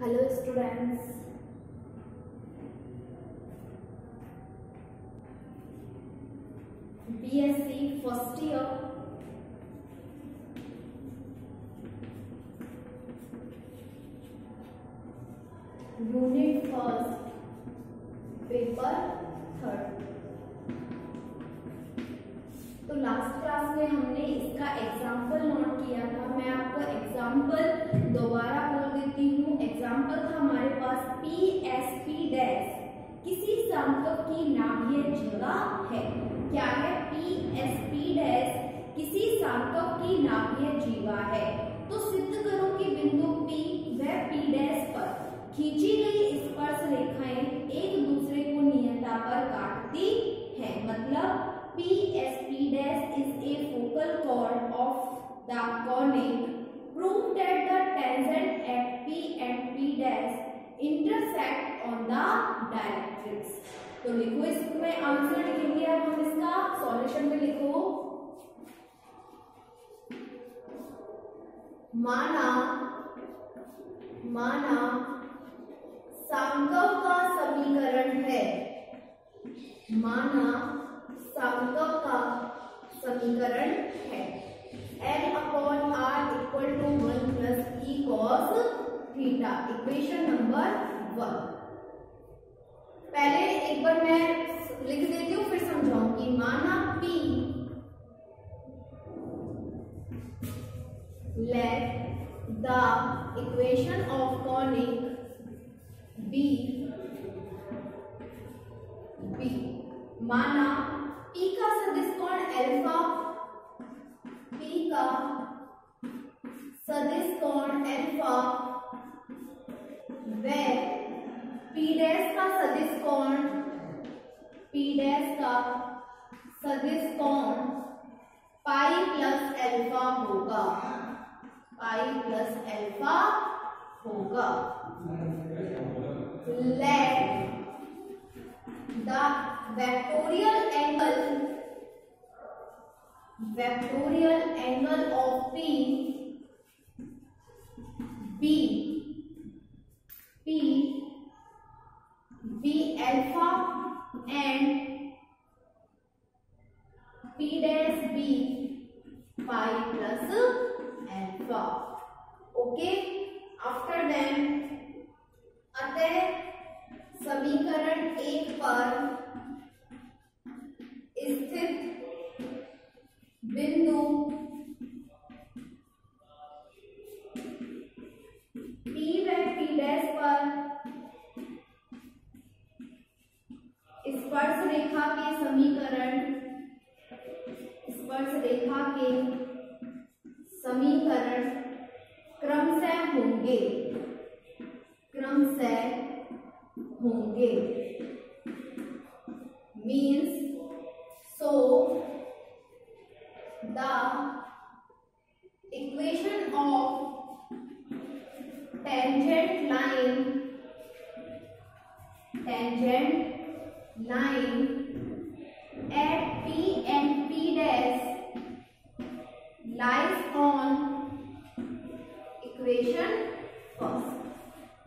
Hello students. BSc first year. Unit first, paper third. तो last class में हमने इसका एग्जाम्पल नोट किया था। मैं आपको एग्जाम्पल दोबारा बोल देती हूँ। एग्जाम्पल था हमारे पास PSP डैश किसी सांख्यक की नाभीय जगह है। क्या है? PSP डैश किसी सांख्यक की नाभीय जीवा है। तो सिद्ध करो कि बिंदु P व P डैश पर खींची गई स्पर्श रेखाएं एक दूसरे को नियता पर काटती है। मतलब PSP dash is a focal chord of the conic. Prove that the tangent at P and P dash intersect on the directrix. तो लिखो, इसमें आंसर लिखेंगे। अब हम इसका सॉल्यूशन में लिखो। माना सांख्यक का समीकरण है। सांख्यक का समीकरण है L/R = 1 + E cos theta. Equation number 1। पहले एक बार मैं लिख देती हूँ, फिर समझाऊंगी। माना P, let the equation of conic B। माना P का सदिश कोण अल्फा, P का सदिश कोण अल्फा व P डैश का सदिश कोण, P डैश का सदिश कोण पाई प्लस अल्फा होगा। Let the vectorial angle of P be alpha and P dash be pi plus alpha. Okay. After then, अतः समीकरण 1 पर स्थित बिंदु P व P डैश पर स्पर्श रेखा के समीकरण क्रमशः होंगे। Means so the equation of tangent line at P and P dash lies on equation first।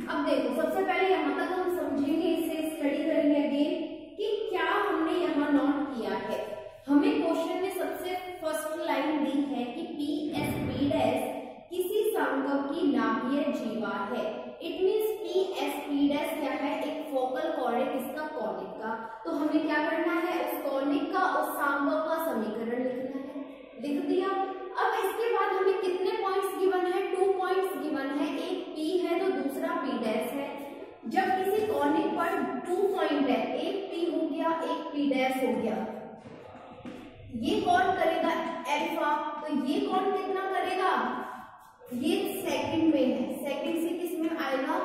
अब देखो, सबसे पहले यहाँ तक हम समझेंगे, इसे स्टडी करेंगे अगेन कि क्या हमने यहाँ नोट किया है। हमें क्वेश्चन में सबसे फर्स्ट लाइन दी है कि PSP डैश किसी सांख्यक की नाभीय जीवा है। इट मींस PSP डैश क्या है? एक फोकल कॉर्ड है। किसका? कॉनिक का। तो हमें क्या करना है? उस कॉनिक का, उस सांख्यक का समीकरण लिखना है। लिख दिया। अब इसके बाद हमें कितने पॉइंट्स गिवन है? 2 पॉइंट्स गिवन है। एक P है तो दूसरा P डैश है। जब किसी कॉनिक पर 2 पॉइंट है, एक P हो गया, एक P डैश हो गया, ये कौन करेगा? अल्फा। तो ये कौन कितना करेगा? ये सेकंड में है। सेकंड से किस में आएगा?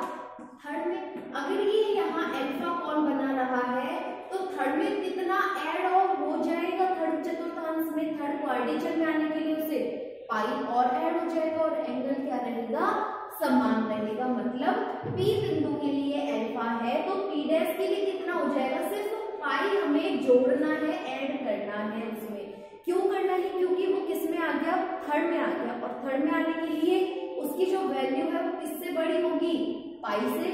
थर्ड में। अगर ये यहाँ अल्फा कौन बना रहा है तो थर्ड में कितना ऐड हो जाएगा? थर्ड चतुर्थांश में, थर्ड क्वाड्रेचर में आने के लिए उसे पाई और ऐड हो जाएगा और एंगल क्या रहेगा? समान रहेगा। मतलब P बिंदु के लिए अल्फा है तो P डैश के लिए कितना हो जाएगा? सिर्फ पाई हमें जोड़ना है, ऐड करना है उसमें। क्यों करना है? क्योंकि वो किस में आ गया? थर्ड में आ गया। और थर्ड में आने के लिए उसकी जो वैल्यू है वो किससे बड़ी होगी? पाई से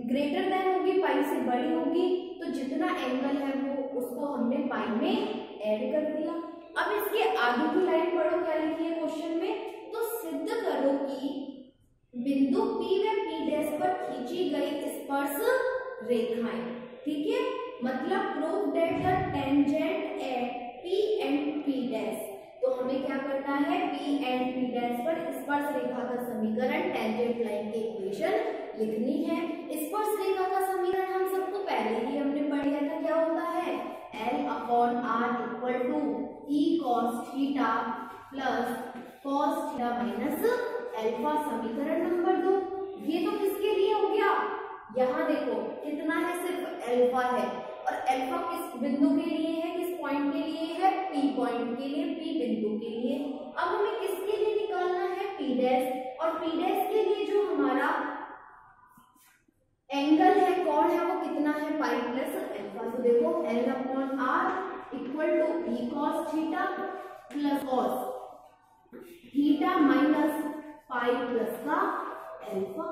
ग्रेटर देन होगी, पाई से बड़ी होगी, तो जितना एंगल है वो उसको हमने पाई में ऐड कर दिया। अब इसके आगे की लाइन पढ़ो, क्या लिखी है क्वेश्चन में, तो सिद्ध करो कि बिंदु P व P' पर खींची गई स्पर्श रेखाएं, ठीक है, मतलब prove that the tangent at P and P', तो हमें क्या करना है, P एंड P' पर स्पर्श रेखा का समीकरण, टेंजेंट लाइन की इक्वेशन लिखनी है। स्पर्श रेखा का समीकरण हम सबको पहले ही हमने पढ़ लिया था, क्या होता है, L/R equal to E cos theta plus cos theta minus alpha, समीकरण नंबर 2। ये तो किसके लिए हो गया, यहाँ देखो कितना है, सिर्फ अल्फा है, और अल्फा किस बिंदु के लिए है, किस पॉइंट के लिए है, P पॉइंट के लिए, P बिंदु के लिए। अब हमें किसके लिए निकालना है, P', और P' के लिए जो हमारा एंगल है, कोण है, वो कितना है, पाई प्लस अल्फा। तो देखो L/R equal to E cos theta plus cos theta minus pi plus का अल्फा,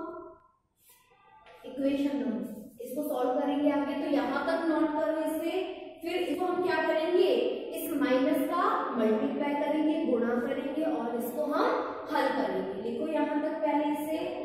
इक्वेशन नंबर। इसको सॉल्व करेंगे आगे, तो यहां तक नोट करो इसे, फिर इसको हम क्या करेंगे, इस माइनस का मल्टीप्लाई करेंगे, गुणा करेंगे, और इसको हम हल करेंगे। लिखो यहां तक पहले इसे,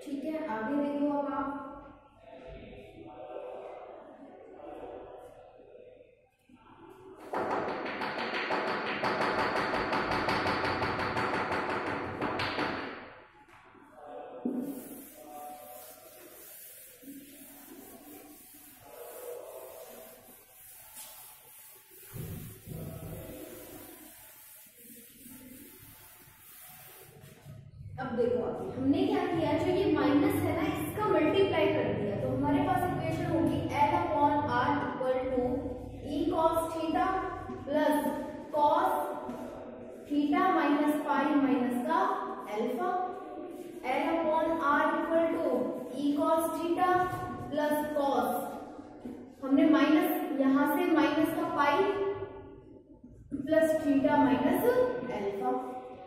ठीक है, आगे देखो अब आप, अब देखो हमने क्या किया, जो ये माइनस है ना, इसका मल्टीप्लाई कर दिया, तो हमारे पास इक्वेशन होगी L/R equal to E cos theta plus cos theta minus pi minus का alpha. L/R equal to E cos theta plus cos, हमने माइनस यहाँ से माइनस का pi plus theta minus alpha.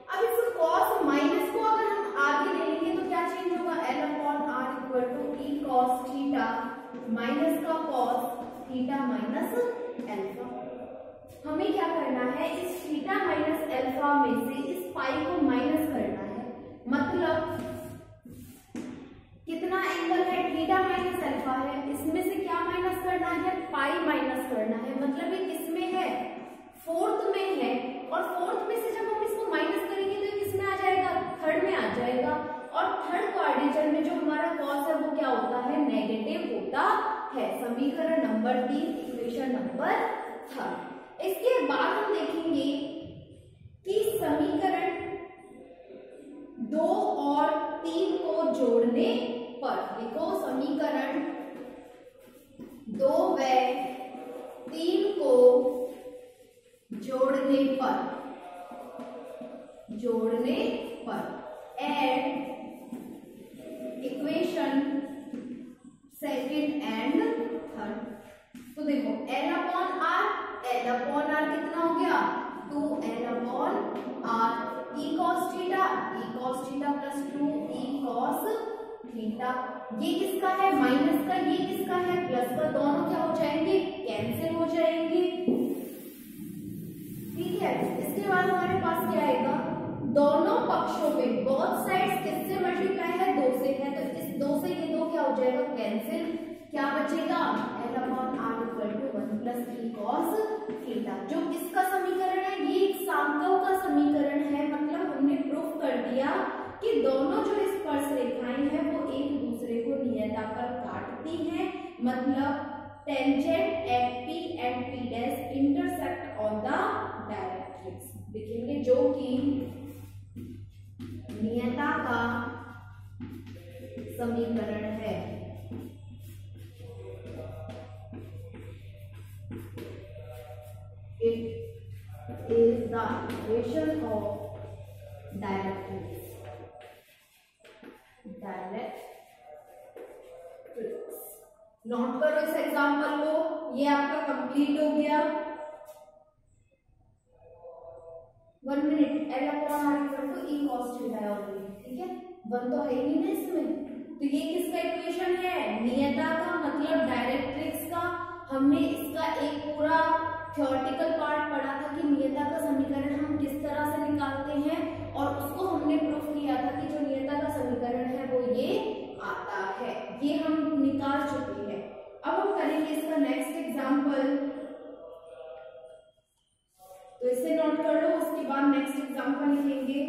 अब इस cos माइनस को अगर हम आगे ले लेंगे तो क्या चेंज होगा, L/R equal to E cos theta minus का cos थीटा माइनस अल्फा। हमें क्या करना है, इस थीटा माइनस अल्फा में से इस पाई को माइनस करना है, मतलब कितना एंगल है, थीटा माइनस अल्फा है, इसमें से क्या माइनस करना है, पाई माइनस करना है, मतलब ये किसमें है, फोर्थ में है, और फोर्थ में से जब हम इसको माइनस करेंगे तो किसमें आ जाएगा, थर्ड में आ जाएगा, और थर्ड क्वाड्रेचर में जो हमारा कॉस है वो क्या होता है, नेगेटिव होता है। समीकरण नंबर 3, इक्वेशन नंबर 3। इसके बाद हम देखेंगे कि समीकरण 2 और 3 को जोड़ने पर, लिखो समीकरण 2 व 3 को जोड़ने पर add equation second and third. तो देखो L अपॉन आर कितना हो गया 2L upon R, E cos theta plus 2 E cos theta. ये किसका है माइनस का, ये किसका है प्लस का, दोनों क्या हो जाएंगे कैंसिल हो जाएंगे। ठीक है, इसके बाद हमारे पास क्या आएगा, दोनों पक्षों पे बोथ साइड्स किससे मल्टीप्लाई है 2 से है, तो इस 2 से ये 2 क्या हो जाएगा कैंसिल, क्या बचेगा L upon R equal to 1 प्लस ई कॉस थीटा। जो इसका समीकरण है ये एक सांकव का समीकरण है, मतलब हमने प्रूफ कर दिया कि दोनों जो स्पर्श रेखाएं हैं वो एक दूसरे को नियताकार काटती हैं, मतलब tangent at P and P dash intersect on the directrix, लिखेंगे जो कि नियता का समीकरण है। It is the equation of directrix। Note करो इस एग्जांपल को, ये आपका कंप्लीट हो गया। 1 minute, L upon R equal to E cos theta है ऑलरेडी, ठीक है 1 तो है ही नहीं ना इसमें, तो ये किसका इक्वेशन है नियता का, मतलब डायरेक्ट्रिक्स का। हमने इसका एक पूरा थ्योरेटिकल पार्ट पढ़ा था कि नियता का समीकरण हम किस तरह से निकालते हैं, और उसको हमने प्रूफ किया था कि जो नियता का समीकरण है वो ये आता है, ये हम निकाल चुके हैं। अब हम करेंगे इसका नेक्स्ट एग्जांपल, तो इसे नोट कर लो, उसके बाद नेक्स्ट एग्जांपल लिखेंगे।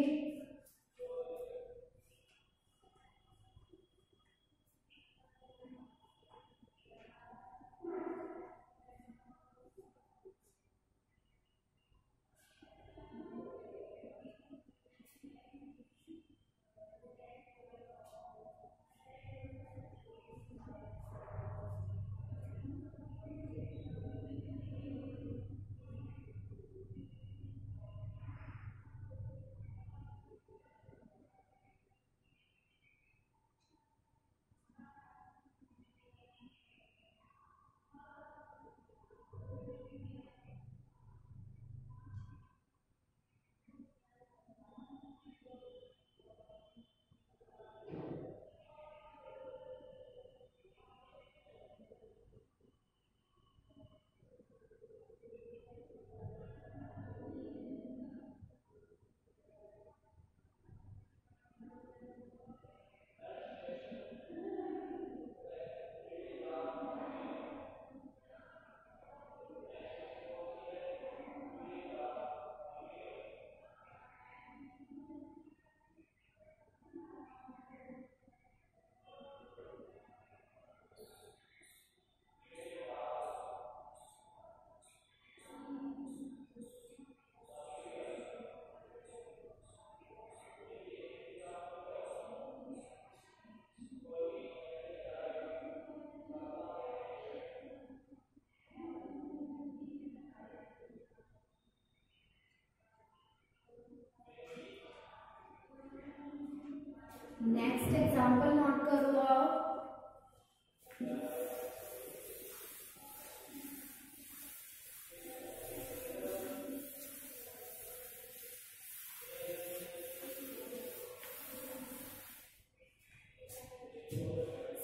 नेक्स्ट एग्जांपल नोट करो आप,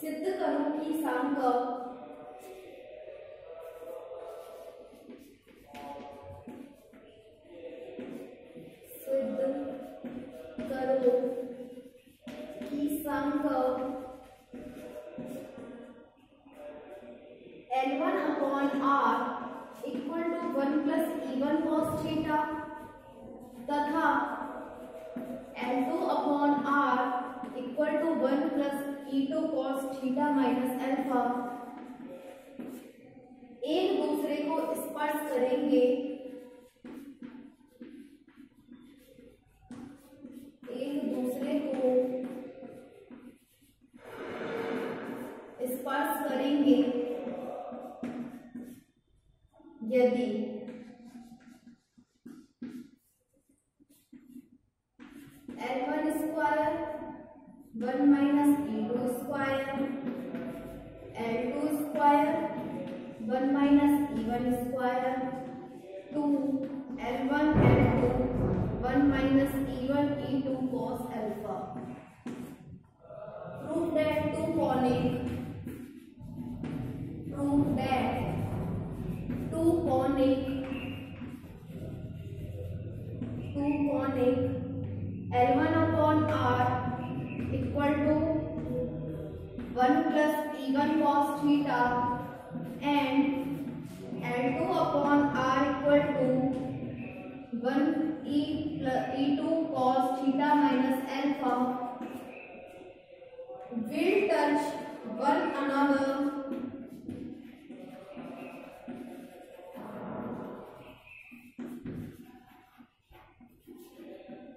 सिद्ध करो कि सांकव L1 upon R equal to 1 plus E1 cos theta तथा L2 upon R equal to 1 plus E2 cos theta minus alpha एक दूसरे को स्पर्श करेंगे, एक दूसरे को करेंगे यदि L1 square 1 minus E2 square L2 square 1 minus E1 square 2 L1 L2 1 minus E1 E2 cos alpha. Prove that two conic L1 upon R equal to 1 plus E1 cos theta and L2 upon R equal to 1 E2 cos theta minus alpha will touch one another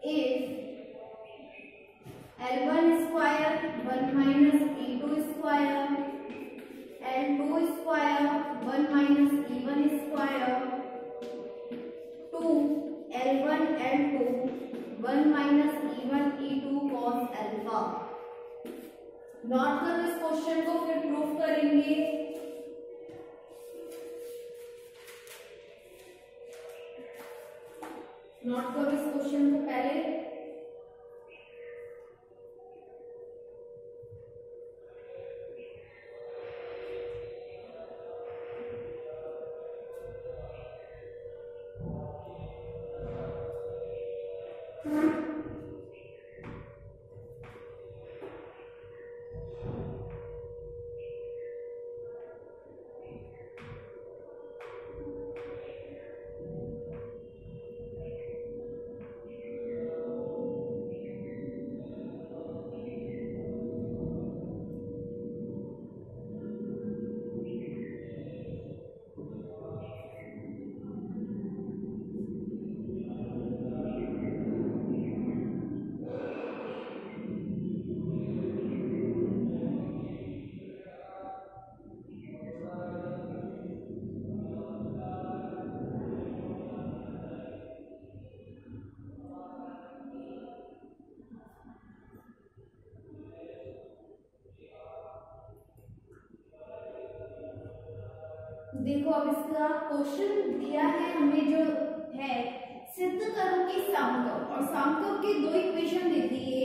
if L1 square 1 minus E2 square L2 square 1 minus E1 square 2 L1 L2 1 minus E1 E2 cos alpha. Note करो इस question को, फिर proof करेंगे। Note करो इस question को पहले। देखो अब इसका क्वेश्चन दिया है हमें जो है, सिद्ध करो कि समकोण, और समकोण के दो इक्वेशन दे दिए,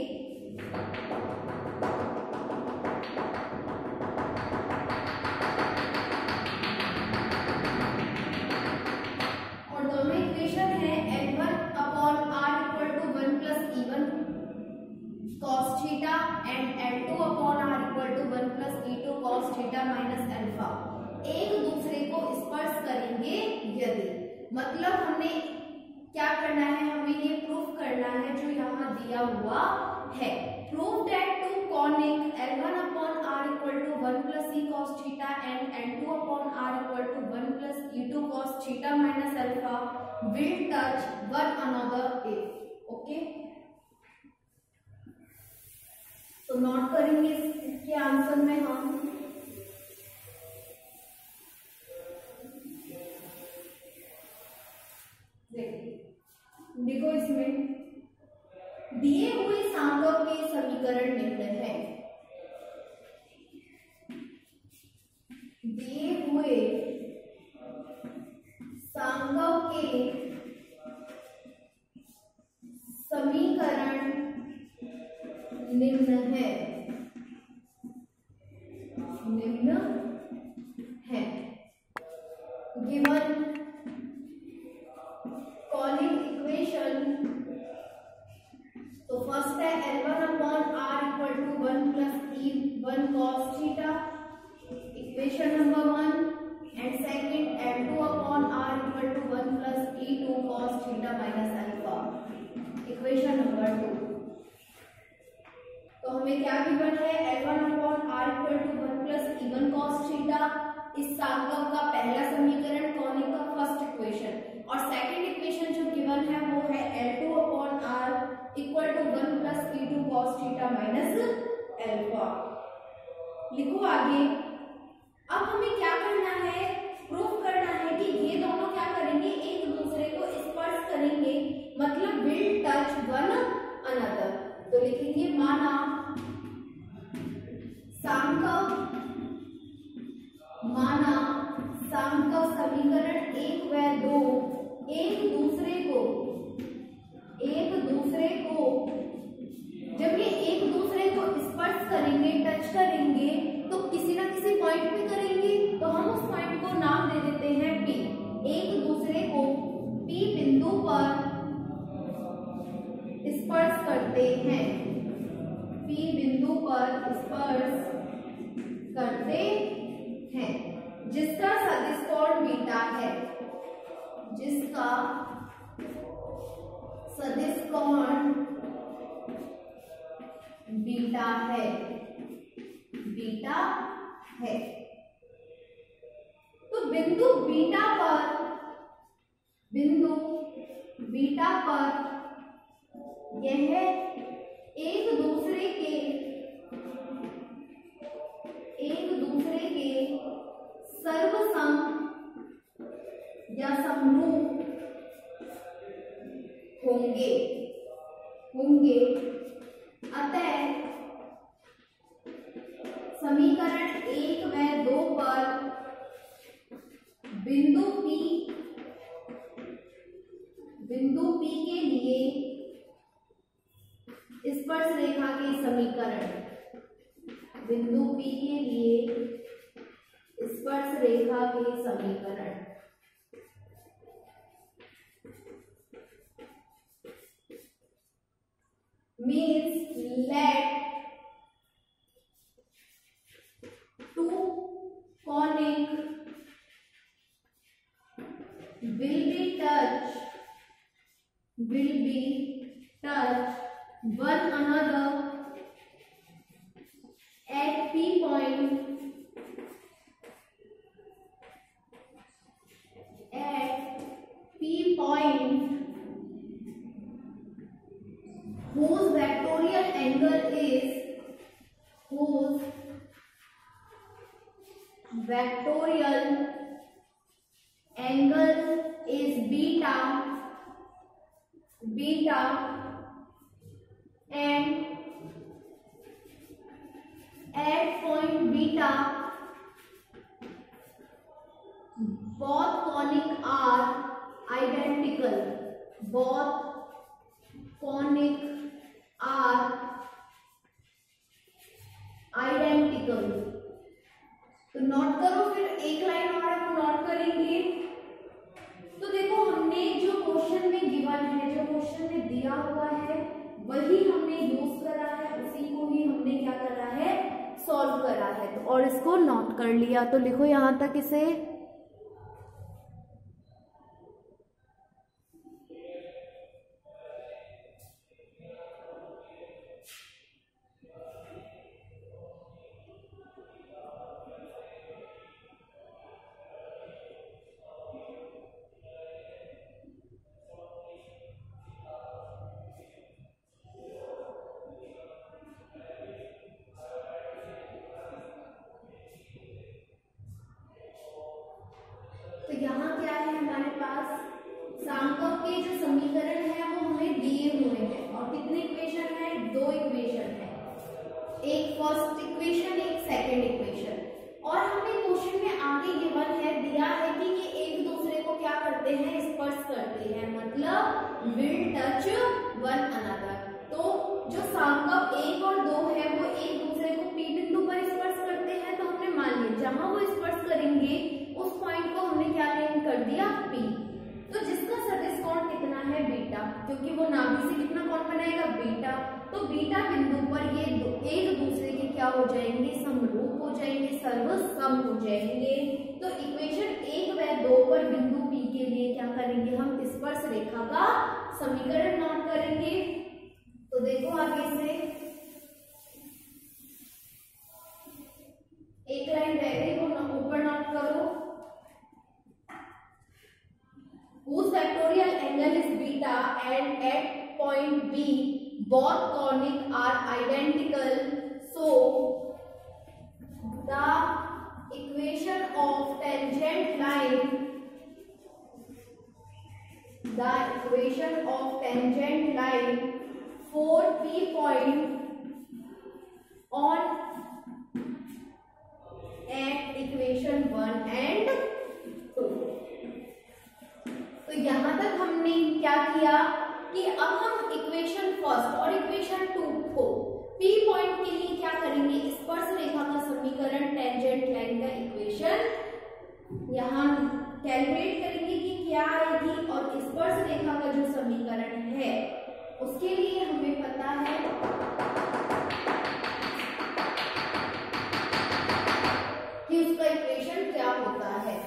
और दोनों इक्वेशन है L1 upon R equal to 1 plus E1 cos theta and L2 upon R equal to 1 plus E2 cos theta minus alpha एक दूसरे को स्पर्श करेंगे यदि, मतलब हमने क्या करना है, हमें ये प्रूफ करना है जो यहाँ दिया हुआ है। Prove that two conic L1 upon R equal to 1 plus E cos theta and L2 upon R equal to 1 plus E2 cos theta minus alpha will touch one another if. Okay, तो note करेंगे इसके answer में हम देखो, इसमें दिए हुए समकोण के समीकरण निम्न है। दिए हुए समकोण के समीकरण निम्न है, गिवन कॉनिक इक्वेशन। तो फर्स्ट है L1 upon R equal to 1 plus E1 cos theta, equation number 1, and second L2 upon R equal to 1 plus E2 cos theta minus alpha, equation number 2। तो हमें क्या गिवन है, L1 upon R equal to 1 plus E1 cos theta, इस समकोण का पहला समीकरण, conic का फर्स्ट इक्वेशन, और सेकंड इक्वेशन जो गिवन है वो है L2 upon R equal to 1 plus E2 cos theta minus alpha. लिखो आगे, टच वन अनदर। तो लिखेंगे माना सांख्यिक समीकरण 1 व 2 एक दूसरे को जब ये एक दूसरे को स्पर्श करेंगे, टच करेंगे, तो किसी ना किसी पॉइंट पे करेंगे, तो हम उस पॉइंट को नाम दे देते हैं P। एक दूसरे को P बिंदु पर स्पर्श करते हैं, P बिंदु पर स्पर्श करते हैं, जिसका सदिश कोण बीटा है, जिसका सदिश कोण बीटा है, तो बिंदु बीटा पर यह एक दूसरे के सर्वसम या समरूप होंगे। अतः समीकरण 1 व 2 पर बिंदु P के लिए स्पर्श रेखा के समीकरण, बिंदु P के लिए स्पर्श रेखा के समीकरण means let two conic will be touch one another at P point whose vectorial angle is beta, and at point beta both conic are identical, तो नोट करो, फिर एक लाइन और हम नोट करेंगे। तो देखो हमने जो क्वेश्चन में गिवन है, जो क्वेश्चन में दिया हुआ है, वही हमने यूज करा है, उसी को ही हमने क्या करा है, सॉल्व करा है, और इसको नोट कर लिया। तो लिखो यहां तक इसे। तो यहाँ क्या है हमारे पास, सांख्यिक के जो समीकरण है वो हमें दिए हुए हैं, और कितने इक्वेशन है, 2 इक्वेशन है, एक फर्स्ट इक्वेशन, एक सेकंड इक्वेशन। और हमें क्वेश्चन में आगे गिवन है, दिया है कि ये एक दूसरे को क्या करते हैं, स्पर्श करते हैं, मतलब विल टच वन अनदर। तो जो सांख्यिक 1 और 2 है वो एक दूसरे को P बिंदु पर स्पर्श करते हैं, तो हमने मान लिया जहां वो स्पर्श करेंगे उस पॉइंट को हमने क्या लिंक कर दिया, P। तो जिसका सदिश कोण कितना है, बीटा, क्योंकि वो नाभि से कितना कोण बनाएगा, बीटा। तो बीटा बिंदु पर ये एक दूसरे के क्या हो जाएंगे, समरूप हो जाएंगे, सर्वसम हो जाएंगे। तो इक्वेशन 1 व 2 पर बिंदु P के लिए क्या करेंगे, हम स्पर्श रेखा का समीकरण नोट करेंगे। तो देखो आगे से एक लाइन रह गई, वो ऊपर नोट करो। Whose vectorial angle is beta, and at point B both conic are identical, so the equation of tangent line the equation of tangent line for P point on at equation 1 and 2। तो यहां तक हमने क्या किया कि अब हम equation first और इक्वेशन 2 को P पॉइंट के लिए क्या करेंगे, स्पर्श रेखा का समीकरण टेंजेंट लाइन का इक्वेशन यहां कैलकुलेट करेंगे कि क्या आएगी, और स्पर्श रेखा का जो समीकरण है उसके लिए हमें पता है कि उसका इक्वेशन क्या होता है।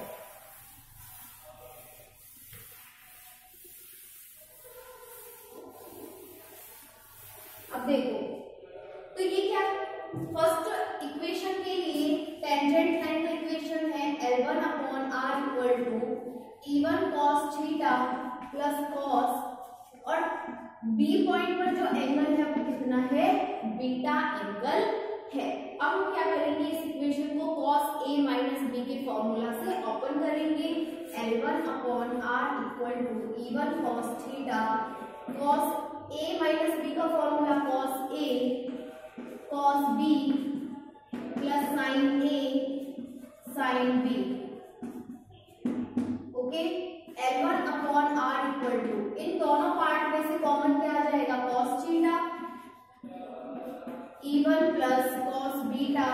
अब देखो तो ये क्या, फर्स्ट इक्वेशन के लिए टेंजेंट लाइन का इक्वेशन है L1 upon R equal to E1 cos theta plus cos, और B पॉइंट पर जो एंगल है वो कितना है, बीटा एंगल है। अब हम क्या करेंगे, इस इक्वेशन को cos A माइनस B के फॉर्मूला से ओपन करेंगे। L1 upon R equal to E1 cos theta, cos A minus B का formula cos A cos B plus sin A sin B। Okay, L1 upon R equal to, इन दोनों part में से common क्या आ जाएगा, cos theta, E1 plus cos beta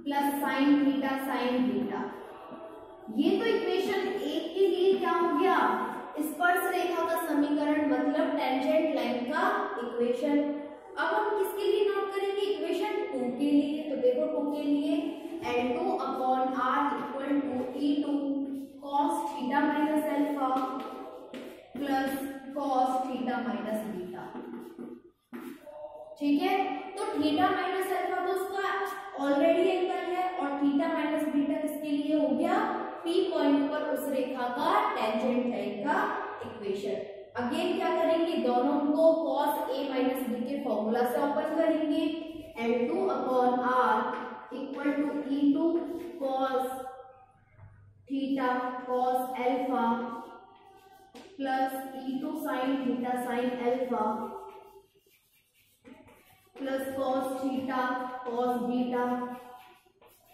plus sin theta sin beta. ये तो इक्वेशन 1 के लिए क्या हो गया, स्पर्श रेखा का समीकरण मतलब टेंजेंट लाइन का इक्वेशन। अब हम किसके लिए नोट करेंगे, इक्वेशन 2 के लिए। तो देखो 2 के लिए L2 upon R equal to E2 cos theta minus alpha plus cos theta minus beta. ठीक है, तो थीटा माइनस अल्फा तो उसका ऑलरेडी एंगल है, और थीटा माइनस बीटा किसके लिए हो गया, P पॉइंट पर उस रेखा का टेंजेंट लाइन का इक्वेशन। अगेन क्या करेंगे, दोनों को cos A माइनस B के फॉर्मूला से ओपन करेंगे। L2 upon R equal to E2 cos theta cos alpha plus E2 sin theta sin alpha plus cos theta cos beta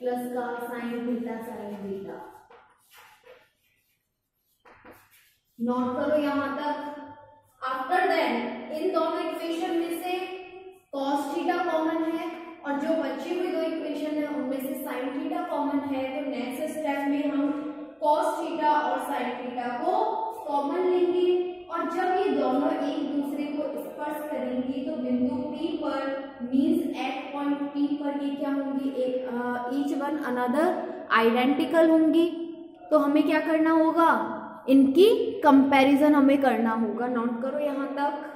plus का sin theta sin beta. Note करो यहां तक। After that in दोनों equation में से cos theta common है, और जो बची हुई दो इक्वेशन है उनमें से sin थीटा कॉमन है। तो नेक्स्ट स्टेप में हम cos थीटा और sin थीटा को कॉमन लेंगे, और जब ये दोनों एक दूसरे को स्पर्श करेंगे तो बिंदु P पर मींस एट पॉइंट P पर ये क्या होंगी, ईच वन अनदर आइडेंटिकल होंगी। तो हमें क्या करना होगा, इनकी कंपैरिजन हमें करना होगा। नोट करो यहां तक।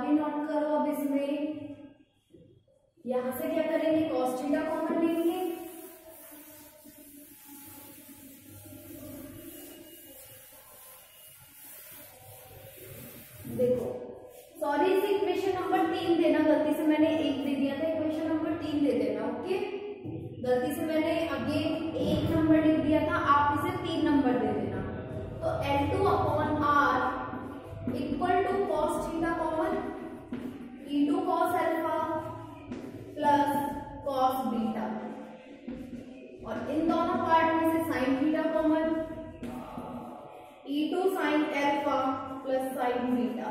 भी नोट करो। अब इसमें यहां से क्या करेंगे, cos थीटा कॉमन लेंगे, देखो सॉरी इसे इक्वेशन नंबर 3 देना, गलती से मैंने 1 दे दिया था, इक्वेशन नंबर 3 दे देना। ओके, गलती से मैंने अगेन 1 नंबर लिख दिया था, आप इसे 3 नंबर दे देना। तो L2 upon R equal to cos theta common E2 cos alpha plus cos beta, और इन दोनों पार्ट में से sin theta common E2 sin alpha plus sin beta.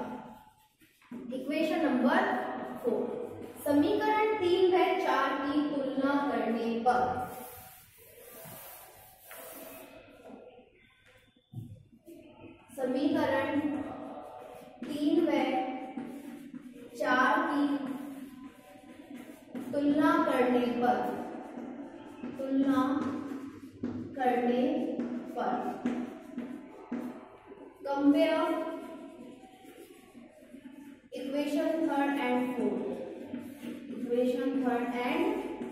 Equation number 4, समीकरण 3 व 4 की तुलना करने पर समीकरण 3 व 4 की तुलना करने पर compare equation third and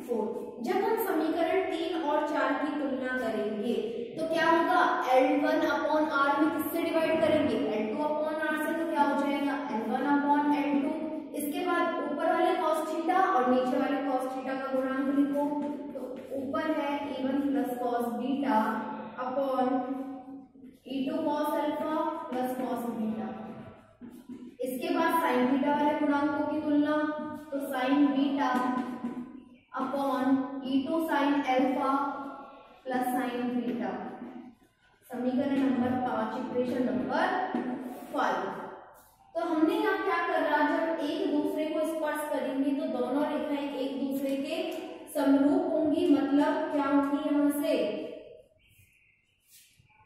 fourth. जब हम समीकरण 3 और 4 की तुलना करेंगे तो क्या होगा, L1 अपॉन R में किससे डिवाइड करेंगे, L2 अपॉन R से, तो क्या हो जाएगा L1 अपॉन L2। इसके बाद ऊपर वाले cos थीटा और नीचे वाले cos थीटा का गुणांक लिखो, तो ऊपर है E1 plus cos beta upon E2 cos alpha plus cos beta. इसके बाद साइन थीटा वाले गुणांकों की तुलना, तो sine beta upon E2 sine alpha plus sine beta. समीकरण नंबर 5, इक्वेशन नंबर 5। तो हमने यहाँ क्या करना, जब एक दूसरे को स्पर्श करेंगे तो दोनों रेखाएं एक दूसरे के समरूप होंगी, मतलब क्या होंगी, यहाँ से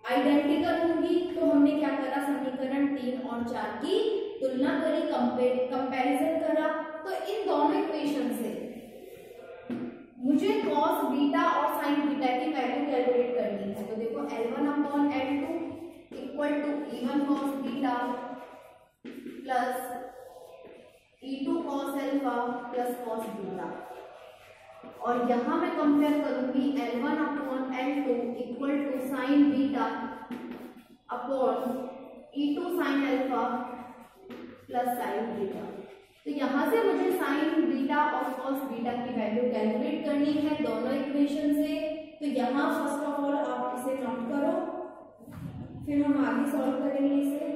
आइडेंटिकल होंगी। तो हमने क्या करा, समीकरण 3 और 4 की तुलना करी, कंपैरिजन करा। तो इन दोनों इक्वेशन से मुझे cos बीटा और sin बीटा की वैल्यू कैलकुलेट करनी है। तो देखो L1 upon L2 equal to E1 cos beta plus E2 cos alpha plus cos beta, और यहां मैं कंपेयर करूंगी L1 upon L2 equal to sin beta upon E2 sin alpha plus sin beta. तो यहां से मुझे sin बीटा और cos beta की वैल्यू कैलकुलेट करनी है दोनों इक्वेशन से। तो यहां फर्स्ट ऑफ ऑल आप इसे नोट करो, फिर हम आगे सॉल्व करेंगे इसे।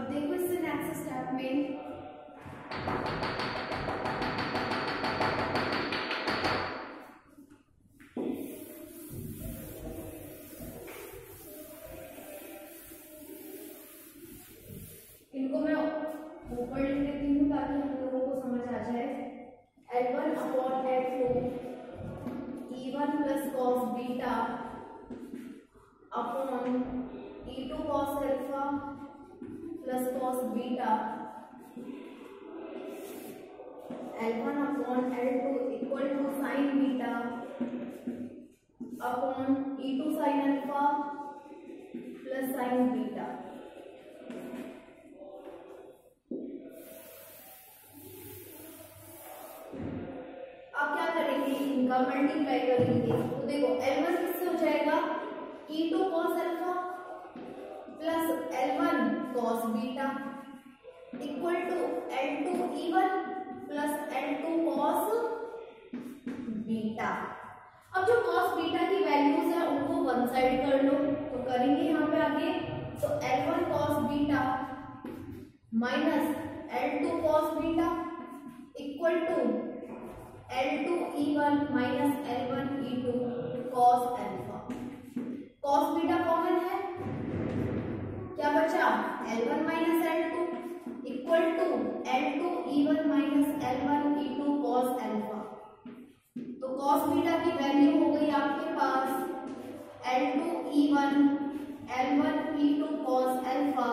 देखो इससे नेक्स्ट स्टेप में इनको मैं ऊपर लिख देती हूँ ताकि हम लोगों को समझ आ जाए। L1 upon L2 E1 plus cos beta upon E2 E2 cos alpha plus cos beta L1 upon L2 equal to sine beta upon E2 sine alpha plus sine beta. अब क्या करेंगे, इनका मल्टीप्लाई करेंगे। तो देखो L1 किससे हो जाएगा, E2 cos alpha plus L1 cos beta equal to L2 E1 plus L2 cos beta. अब जो cos बीटा की वैल्यूज है उनको वन साइड कर लो, तो करेंगे यहाँ पे आगे। तो L1 cos beta minus L2 cos beta equal to L2 E1 minus L1 E2 cos alpha. cos beta common है, क्या बचा L1 minus L2 equal to L2 E1 minus L1 E2 cos alpha. तो cos beta की value हो गई आपके पास L2 E1 L1 E2 cos alpha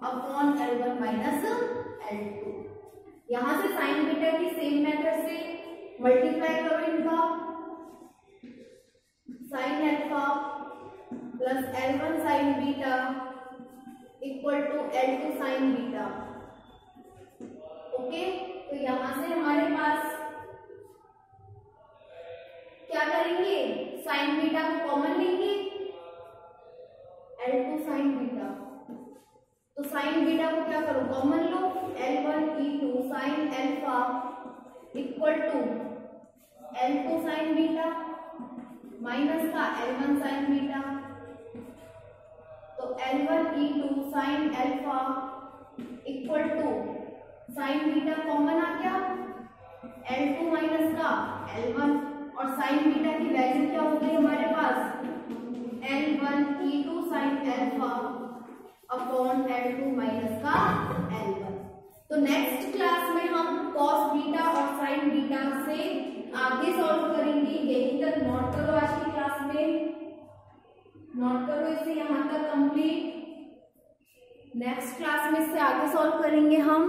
upon L1 minus L2। यहां से साइन बीटा की सेम मेथड से मल्टीप्लाई करो इनका, sine alpha plus L1 sine beta equal to L2 sine beta. Okay, तो यहां से हमारे पास क्या करेंगे, साइन बीटा को कॉमन लेंगे, L2 साइन बीटा। तो साइन बीटा को क्या करो, कॉमन लो, L1 E2 sine alpha equal to L2 sine beta minus का L1 साइन बीटा। तो L1 E2 sine alpha equal to sine beta common आ गया, L2 माइनस का L1 और साइन बीटा की वैल्यू क्या हो गई हमारे पास L1 E2 sine alpha upon L2 minus का L1। तो नेक्स्ट क्लास में हम cos बीटा और साइन बीटा से आगे सॉल्व करेंगे। यहीं तक नोट करो, आज की क्लास में नोट करो इसे यहाँ तक कंप्लीट। नेक्स्ट क्लास में इससे आगे सॉल्व करेंगे हम।